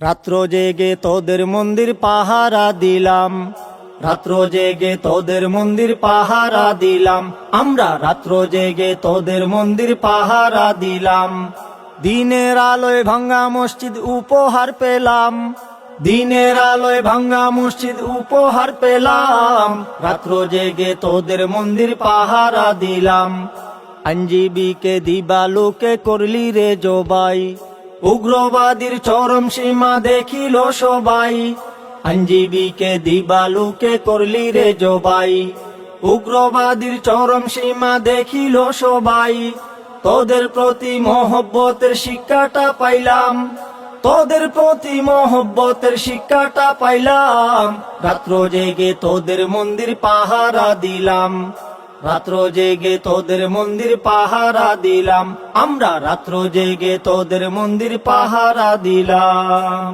রাত্র জেগে তোদের মন্দির পাহারা দিলাম, রাত্র জেগে তোদের মন্দির পাহারা দিলাম, আমরা রাত্র জেগে তোদের মন্দির পাহারা দিলাম। দিনের আলোয় ভাঙ্গা মসজিদ উপহার পেলাম, দিনের আলোয় ভাঙ্গা মসজিদ উপহার পেলাম, রাত্র জেগে তোদের মন্দির পাহারা দিলাম। আইনজীবীকে দিবালোকে করলি রে জবাই, উগ্রবাদীর চরম সীমা দেখিল সবাই। আইনজীবীকে দিবালোকে করলি রে জবাই, উগ্রবাদীর চরম সীমা দেখিল সবাই। তোদের প্রতি মহব্বতের শিক্ষাটা পাইলাম, তোদের প্রতি মহব্বতের শিক্ষাটা পাইলাম, রাত্র জেগে তোদের মন্দির পাহারা দিলাম, রাত্র জেগে তোদের মন্দির পাহারা দিলাম, আমরা রাত্র জেগে তোদের মন্দির পাহারা দিলাম।